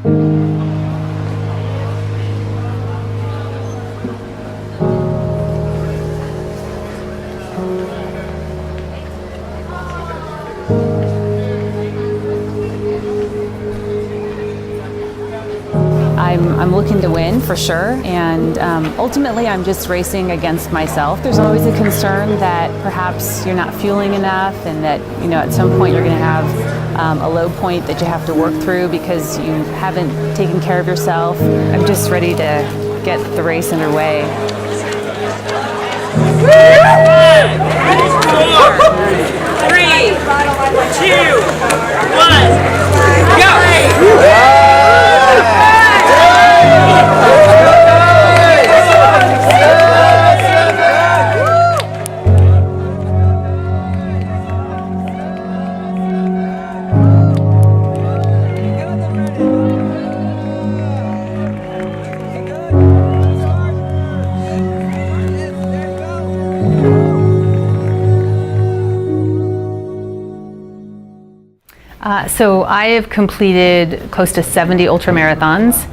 I'm looking to win for sure, and ultimately I'm just racing against myself. There's always a concern that perhaps you're not fueling enough, and that at some point you're going to have a low point that you have to work through because you haven't taken care of yourself. I'm just ready to get the race underway. 4, 3, 2, 1, go! So I have completed close to 70 ultramarathons.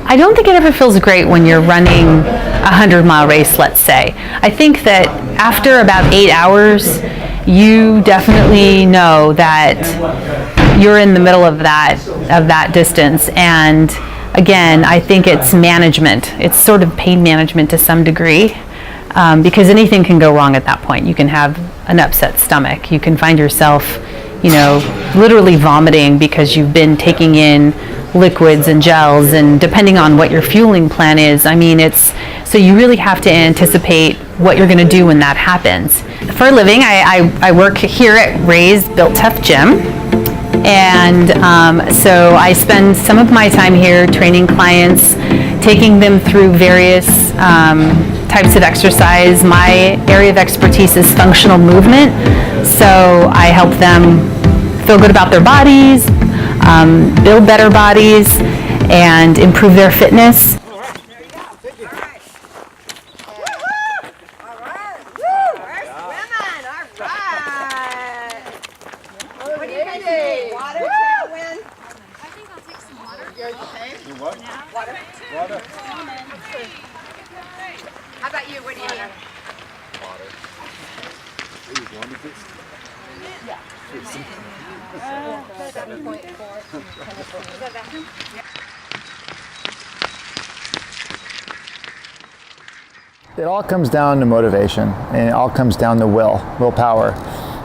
I don't think it ever feels great when you're running a 100-mile race, let's say. I think that after about 8 hours, you definitely know that you're in the middle of that distance. And again, I think it's management. It's sort of pain management to some degree, because anything can go wrong at that point. You can have an upset stomach. You can find yourself literally vomiting because you've been taking in liquids and gels, and depending on what your fueling plan is, so you really have to anticipate what you're going to do when that happens. For a living, I work here at Ray's Built Tough Gym, and so I spend some of my time here training clients, taking them through various types of exercise. My area of expertise is functional movement, so I help them feel good about their bodies, build better bodies, and improve their fitness. What do you guys think? Water, tailwind? I think I'll take some water. Okay. What? Water. Water. How about you? What do you need? Water. Yeah. 7.4. Is that vacuum? Yeah. It all comes down to motivation, and it all comes down to willpower.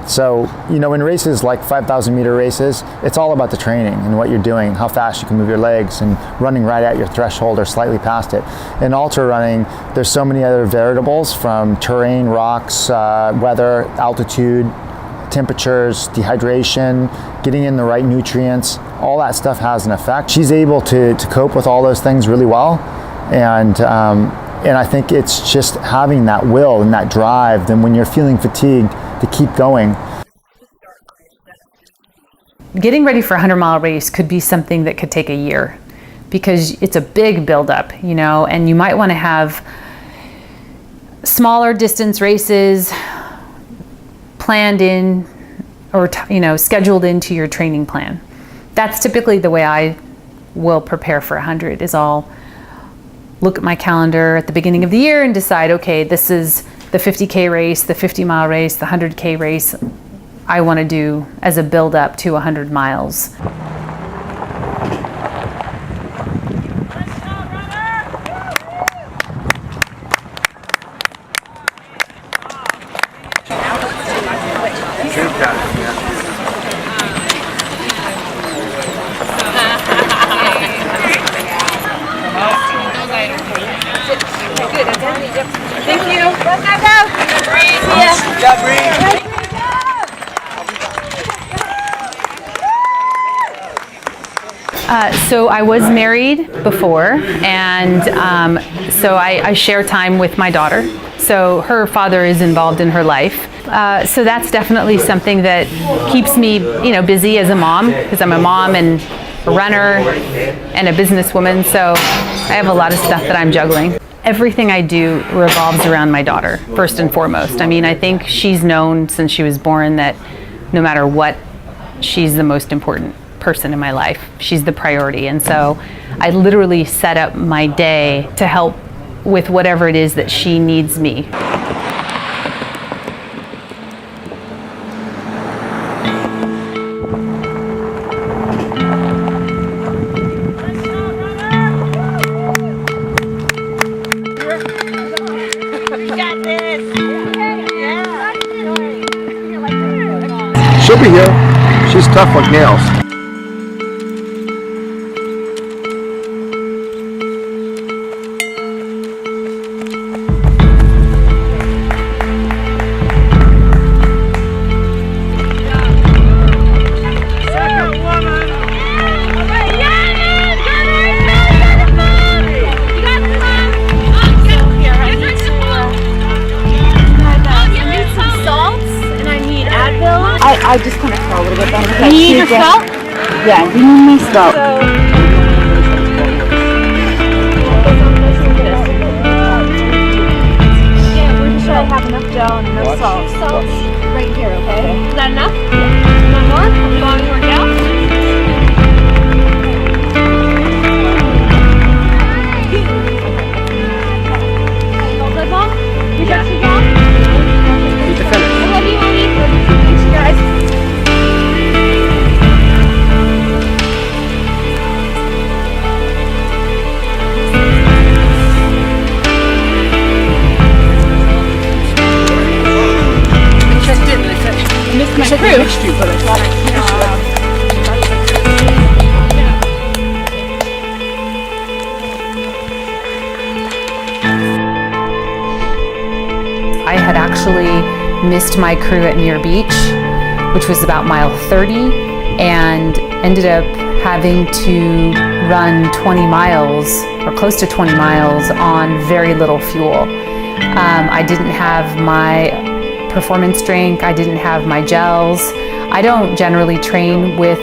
So, in races like 5,000 meter races, it's all about the training and what you're doing, how fast you can move your legs, and running right at your threshold or slightly past it. In ultra running, there's so many other variables, from terrain, rocks, weather, altitude, temperatures, dehydration, getting in the right nutrients. All that stuff has an effect. She's able to cope with all those things really well, and I think it's just having that will and that drive, then when you're feeling fatigued, to keep going. Getting ready for a 100-mile race could be something that could take a year, because it's a big buildup, and you might want to have smaller distance races planned in, or scheduled into your training plan. That's typically the way I will prepare for 100. Is I'll look at my calendar at the beginning of the year and decide, okay, this is the 50K race, the 50-mile race, the 100K race I want to do as a build-up to 100 miles. Thank you. Let's go. Good job, Bree. So I was married before, and so I share time with my daughter. So her father is involved in her life. So that's definitely something that keeps me, busy as a mom, because I'm a mom and a runner and a businesswoman. So I have a lot of stuff that I'm juggling. Everything I do revolves around my daughter, first and foremost. I think she's known since she was born that no matter what, she's the most important person in my life. She's the priority. And so I literally set up my day to help with whatever it is that she needs me. She'll be here. She's tough like nails. I just kind of fell a little bit better. You need your salt? Yeah, you need my salt. Yeah, we're just trying to have enough dough and enough salt. Salt's right here, okay? Is that enough? Yeah. One more? Are we going more down? Good, Mom? You got some Mom? I love you, Mommy. Thanks, you guys. Missed my crew. I had actually missed my crew at Muir Beach, which was about mile 30, and ended up having to run 20 miles or close to 20 miles on very little fuel. I didn't have my performance drink, I didn't have my gels. I don't generally train with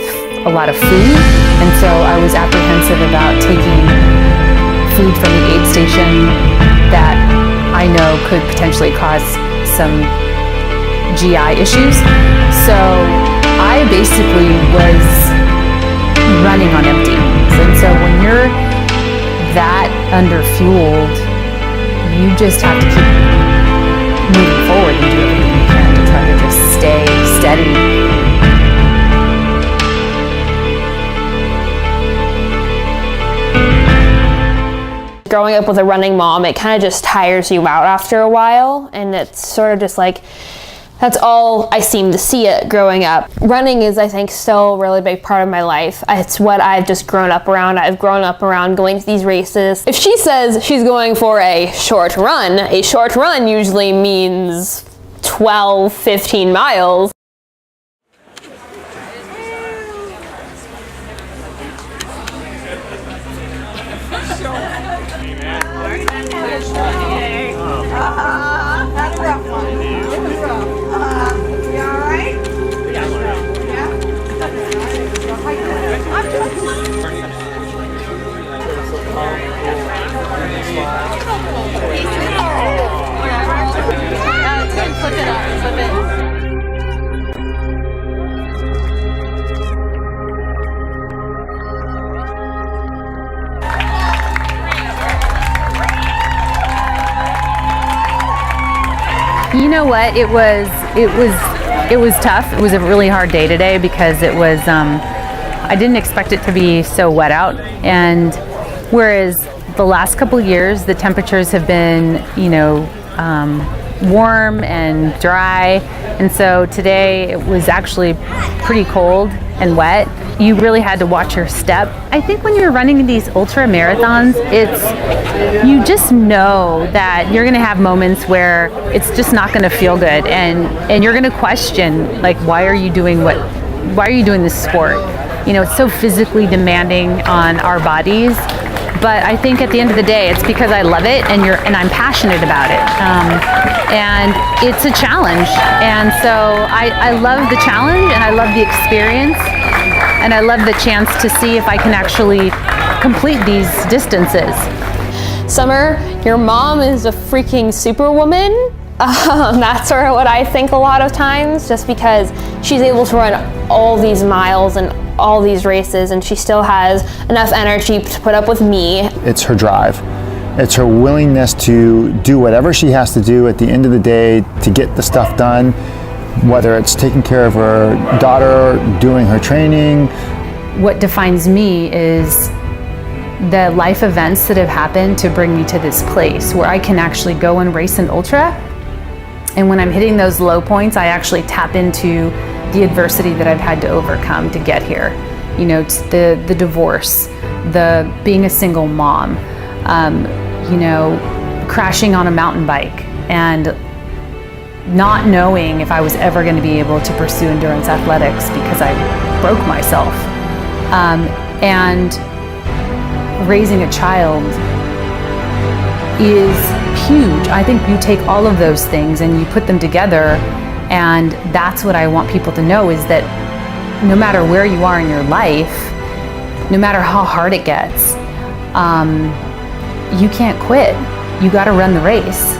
a lot of food, and so I was apprehensive about taking food from the aid station that I know could potentially cause some GI issues. So I basically was running on empty. And so when you're that underfueled, you just have to keep moving forward and do everything you can to try to just stay steady. Growing up with a running mom, it kind of just tires you out after a while, and it's sort of just like, that's all I seem to see it growing up. Running is, I think, still a really big part of my life. It's what I've just grown up around. I've grown up around going to these races. If she says she's going for a short run usually means 12, 15 miles. Had a rough one. It was rough. You all right? Flip it up, flip it. You know what? It was tough. It was a really hard day today because it was. I didn't expect it to be so wet out, and whereas the last couple years the temperatures have been, warm and dry, and so today it was actually pretty cold and wet. You really had to watch your step. I think when you're running these ultra marathons, you just know that you're going to have moments where it's just not going to feel good, and you're going to question, like, why are you doing this sport? It's so physically demanding on our bodies. But I think at the end of the day, it's because I love it and I'm passionate about it. And it's a challenge. And so I love the challenge, and I love the experience, and I love the chance to see if I can actually complete these distances. Summer, your mom is a freaking superwoman. That's sort of what I think a lot of times, just because she's able to run all these miles and all these races, and she still has enough energy to put up with me. It's her drive. It's her willingness to do whatever she has to do at the end of the day to get the stuff done, whether it's taking care of her daughter, doing her training. What defines me is the life events that have happened to bring me to this place where I can actually go and race an ultra. And when I'm hitting those low points, I actually tap into the adversity that I've had to overcome to get here. You know, it's the divorce, the being a single mom, you know, crashing on a mountain bike and not knowing if I was ever going to be able to pursue endurance athletics because I broke myself. And raising a child is huge. I think you take all of those things and you put them together, and that's what I want people to know, is that no matter where you are in your life, no matter how hard it gets, you can't quit. You got to run the race.